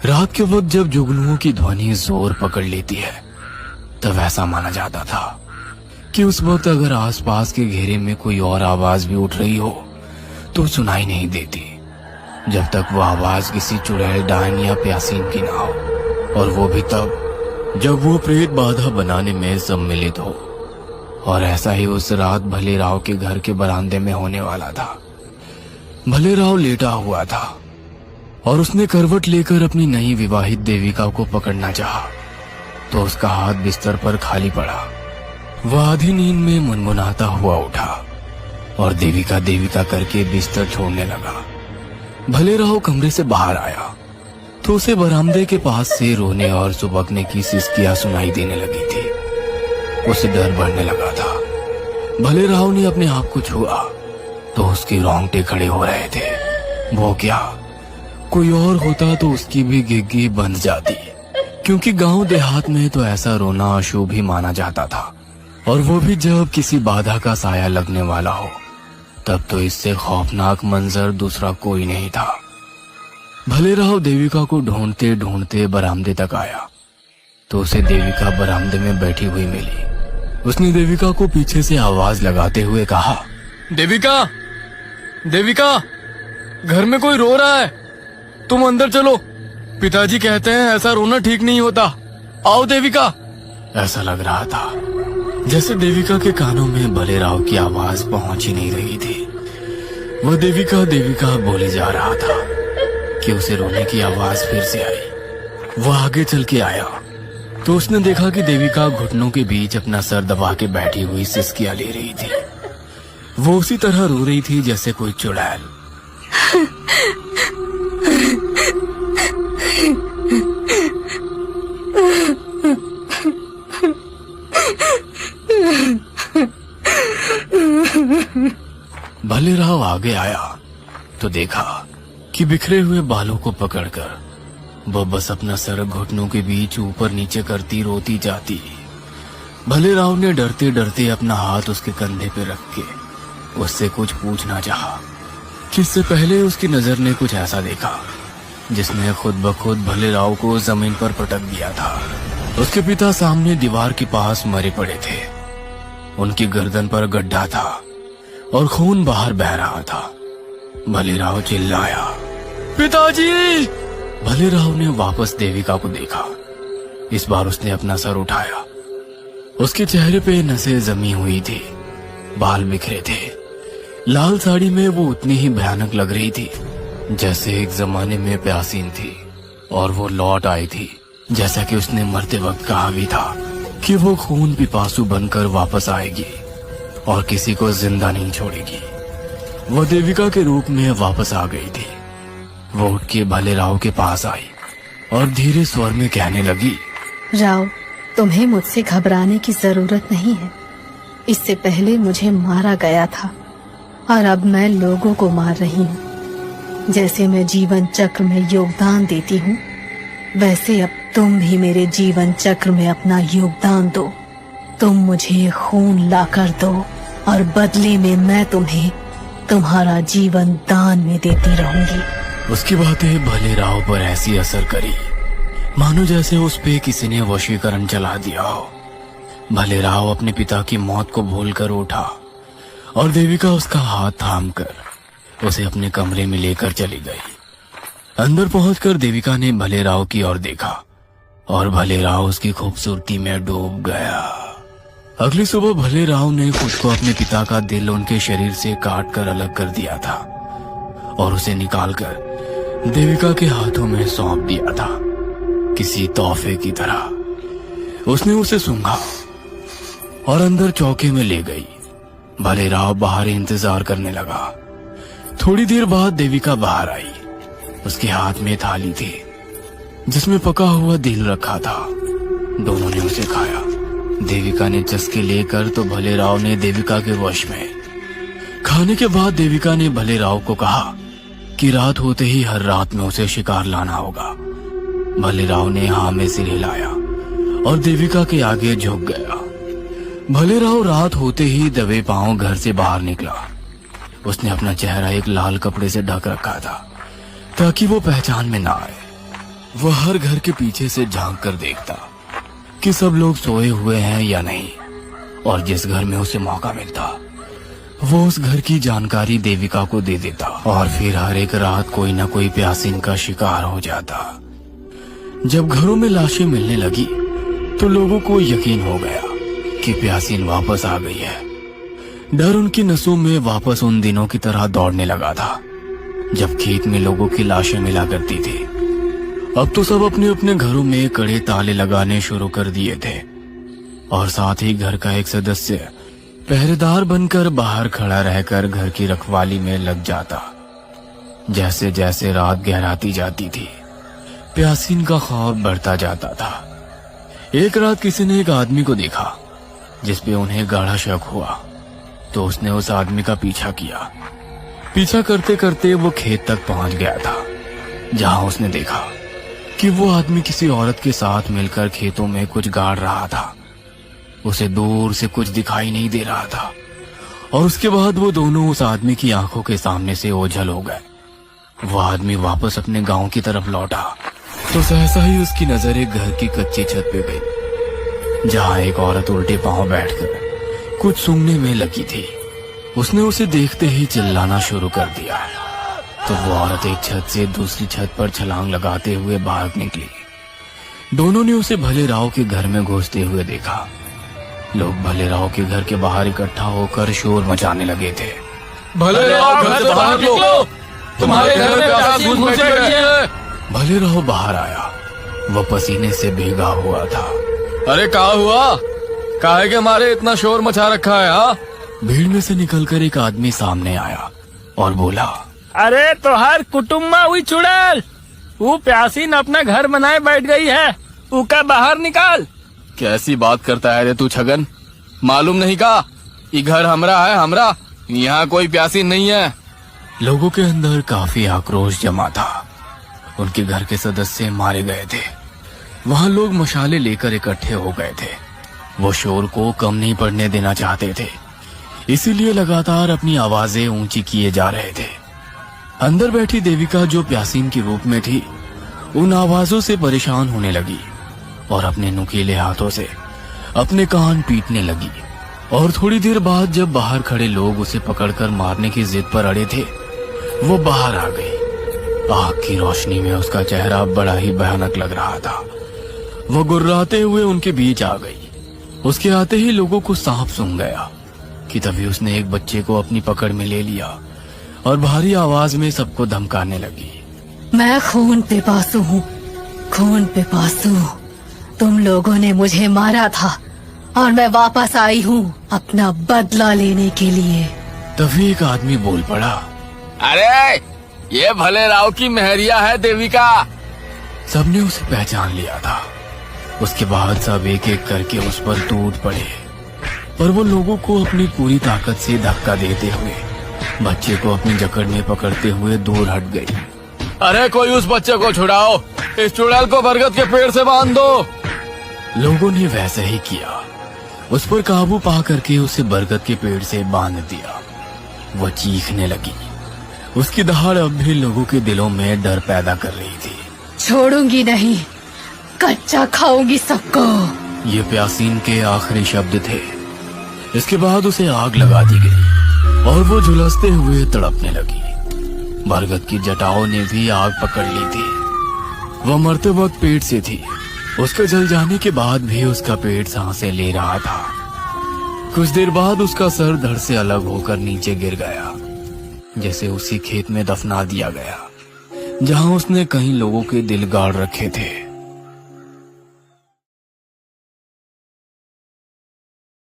रात के वक्त जब जुगनुओं की ध्वनि जोर पकड़ लेती है तब ऐसा माना जाता था कि उस वक्त अगर आसपास के घेरे में कोई और आवाज भी उठ रही हो तो सुनाई नहीं देती जब तक वो आवाज किसी चुड़ैल, डायन या प्यासीन की ना हो, और वो भी तब जब वो प्रेत बाधा बनाने में सम्मिलित हो। और ऐसा ही उस रात भले राव के घर के बरामदे में होने वाला था। भले राव लेटा हुआ था और उसने करवट लेकर अपनी नई विवाहित देविका को पकड़ना चाहा तो उसका हाथ बिस्तर पर खाली पड़ा। वह आधी नींद में मुनमुनाता हुआ उठा और देविका देविका करके बिस्तर छोड़ने लगा। भले राव कमरे से बाहर आया तो उसे बरामदे के पास से रोने और सुबकने की सिसकियां सुनाई देने लगी थी। उसे डर बढ़ने लगा था। भले राव ने अपने आप को छुआ तो उसके रोंगटे खड़े हो रहे थे। वो क्या, कोई और होता तो उसकी भी गिग्गी बंध जाती, क्योंकि गांव देहात में तो ऐसा रोना अशुभ ही माना जाता था, और वो भी जब किसी बाधा का साया लगने वाला हो। तब तो इससे खौफनाक मंजर दूसरा कोई नहीं था। भले राव देविका को ढूंढते ढूंढते बरामदे तक आया तो उसे देविका बरामदे में बैठी हुई मिली। उसने देविका को पीछे से आवाज लगाते हुए कहा, देविका, देविका, घर में कोई रो रहा है, तुम अंदर चलो, पिताजी कहते हैं ऐसा रोना ठीक नहीं होता, आओ देविका। ऐसा लग रहा था जैसे देविका के कानों में भले राव की आवाज पहुंच ही नहीं रही थी। वह देविका देविका बोले जा रहा था कि उसे रोने की आवाज फिर से आई। वह आगे चल के आया तो उसने देखा कि देविका घुटनों के बीच अपना सर दबा के बैठी हुई सिसकियां ले रही थी। वो उसी तरह रो रही थी जैसे कोई चुड़ैल। भले राव आगे आया तो देखा कि बिखरे हुए बालों को पकड़कर वो बस अपना सर घुटनों के बीच ऊपर नीचे करती रोती जाती। भले राव ने डरते डरते अपना हाथ उसके कंधे पे रख के उससे कुछ पूछना चाहा कि इससे पहले उसकी नजर ने कुछ ऐसा देखा जिसने खुद ब खुद भले राव को जमीन पर पटक दिया था। उसके पिता सामने दीवार के पास मरे पड़े थे। उनकी गर्दन पर गड्ढा था और खून बाहर बह रहा था। भले राव चिल्लाया, पिताजी! भले राव ने वापस देविका को देखा। इस बार उसने अपना सर उठाया। उसके चेहरे पे नसें जमी हुई थी, बाल बिखरे थे। लाल साड़ी में वो उतनी ही भयानक लग रही थी जैसे एक जमाने में प्यासीन थी, और वो लौट आई थी जैसा कि उसने मरते वक्त कहा भी था कि वो खून पिपासु बनकर वापस आएगी और किसी को जिंदा नहीं छोड़ेगी। वो देविका के रूप में वापस आ गई थी। वो उठ के भले राव के पास आई और धीरे स्वर में कहने लगी, राव, तुम्हें मुझसे घबराने की जरूरत नहीं है। इससे पहले मुझे मारा गया था और अब मैं लोगों को मार रही हूँ। जैसे मैं जीवन चक्र में योगदान देती हूँ, वैसे अब तुम भी मेरे जीवन चक्र में अपना योगदान दो। तुम मुझे खून लाकर दो और बदले में मैं तुम्हें तुम्हारा जीवन दान में देती रहूंगी। उसकी बातें भले राव पर ऐसी असर करी मानो जैसे उस पे किसी ने वशीकरण चला दिया हो। भले राव अपने पिता की मौत को भूलकर उठा और देविका उसका हाथ थामकर उसे अपने कमरे में लेकर चली गई। अंदर पहुंचकर देविका ने भले राव की ओर देखा और भले राव उसकी खूबसूरती में डूब गया। अगली सुबह भले राव ने खुद को अपने पिता का दिल उनके शरीर से काट कर अलग कर दिया था और उसे निकालकर देविका के हाथों में सौंप दिया था किसी तोहफे की तरह। उसने उसे सूंघा और अंदर चौके में ले गई। भले राव बाहर इंतजार करने लगा। थोड़ी देर बाद देविका बाहर आई। उसके हाथ में थाली थी जिसमें पका हुआ दिल रखा था। दोनों ने उसे खाया। देविका ने चस्के लेकर तो भले राव ने देविका के वश में। खाने के बाद देविका ने भले राव को कहा कि रात होते ही हर रात में उसे शिकार लाना होगा। भले राव ने हाँ में सिर हिलाया और देविका के आगे झुक गया। भले राव रात होते ही दबे पांव घर से बाहर निकला। उसने अपना चेहरा एक लाल कपड़े से ढक रखा था ताकि वो पहचान में ना आए। वह हर घर के पीछे से झांक कर देखता कि सब लोग सोए हुए हैं या नहीं, और जिस घर में उसे मौका मिलता वो उस घर की जानकारी देविका को दे देता, और फिर हर एक रात कोई ना कोई प्यासीन का शिकार हो जाता। जब घरों में लाशें मिलने लगी तो लोगों को यकीन हो गया कि प्यासीन वापस आ गई है। डर उनकी नसों में वापस उन दिनों की तरह दौड़ने लगा था जब खेत में लोगों की लाशें मिला करती थी। अब तो सब अपने अपने घरों में कड़े ताले लगाने शुरू कर दिए थे, और साथ ही घर का एक सदस्य पहरेदार बनकर बाहर खड़ा रहकर घर की रखवाली में लग जाता। जैसे जैसे रात गहराती जाती थी, प्यासीन का खौफ बढ़ता जाता था। एक रात किसी ने एक आदमी को देखा जिसपे उन्हें गाढ़ा शक हुआ, तो उसने उस आदमी का पीछा किया। पीछा करते करते वो खेत तक पहुंच गया था, जहां उसने देखा कि वो आदमी किसी औरत के साथ मिलकर खेतों में कुछ गाड़ रहा था। उसे दूर से कुछ दिखाई नहीं दे रहा था, और उसके बाद वो दोनों उस आदमी की आंखों के सामने से ओझल हो गए। वो आदमी वापस अपने गांव की तरफ लौटा तो सहसा ही उसकी नजर एक घर की कच्ची छत पे गई, जहां एक औरत उल्टे पांव बैठकर कुछ सूंघने में लगी थी। उसने उसे देखते ही चिल्लाना शुरू कर दिया, तो वो औरत एक छत से दूसरी छत पर छलांग लगाते हुए भाग निकली। दोनों ने उसे भले राव के घर में घुसते हुए देखा। लोग भले राव के घर के बाहर इकट्ठा होकर शोर मचाने लगे थे। भले राव घर से बाहर निकलो, तुम्हारे घर में प्यासी घुस बैठी है। भले राव बाहर आया। वह पसीने से भीगा हुआ था। अरे क्या हुआ? काहे के मारे इतना शोर मचा रखा है? हाँ, भीड़ में से निकलकर एक आदमी सामने आया और बोला, अरे तो हर कुटुम्बा हुई चुड़ैल, वो प्यासीन अपना घर बनाए बैठ गई है, उका बाहर निकाल। कैसी बात करता है रे तू छगन? मालूम नहीं का ये घर हमरा है, हमरा यहाँ कोई प्यासी नहीं है। लोगों के अंदर काफी आक्रोश जमा था। उनके घर के सदस्य मारे गए थे। वहां लोग मशाले लेकर इकट्ठे हो गए थे। वो शोर को कम नहीं पड़ने देना चाहते थे, इसीलिए लगातार अपनी आवाजें ऊंची किए जा रहे थे। अंदर बैठी देविका, जो प्यासीन के रूप में थी, उन आवाजों से परेशान होने लगी और अपने नुकीले हाथों से अपने कान पीटने लगी। और थोड़ी देर बाद जब बाहर खड़े लोग उसे पकड़कर मारने की जिद पर अड़े थे, वो बाहर आ गई। आग की रोशनी में उसका चेहरा बड़ा ही भयानक लग रहा था। वो गुर्राते हुए उनके बीच आ गई। उसके आते ही लोगों को सांप सूंघ गया कि तभी उसने एक बच्चे को अपनी पकड़ में ले लिया और भारी आवाज में सबको धमकाने लगी। मैं खून पिपासु हूँ, खून पिपासु। तुम लोगों ने मुझे मारा था और मैं वापस आई हूँ अपना बदला लेने के लिए। तभी एक आदमी बोल पड़ा, अरे ये भले राव की मेहरिया है देविका। सबने उसे पहचान लिया था। उसके बाद सब एक एक करके उस पर टूट पड़े, पर वो लोगों को अपनी पूरी ताकत से धक्का देते हुए बच्चे को अपनी जकड़ में पकड़ते हुए दूर हट गई। अरे कोई उस बच्चे को छुड़ाओ, इस चुड़ैल को बरगद के पेड़ से बांध दो। लोगों ने वैसे ही किया। उस पर काबू पा करके उसे बरगद के पेड़ से बांध दिया। वो चीखने लगी। उसकी दहाड़ अब भी लोगों के दिलों में डर पैदा कर रही थी। छोड़ूंगी नहीं, कच्चा खाऊंगी सबको। ये प्यासीन के आखिरी शब्द थे। इसके बाद उसे आग लगा दी गई और वो झुलसते हुए तड़पने लगी। बरगद की जटाओं ने भी आग पकड़ ली थी। वह मरते वक्त पेट से थी। उसके जल जाने के बाद भी उसका पेट सांसें ले रहा था। कुछ देर बाद उसका सर धड़ से अलग होकर नीचे गिर गया, जैसे उसी खेत में दफना दिया गया जहां उसने कई लोगों के दिल गाड़ रखे थे।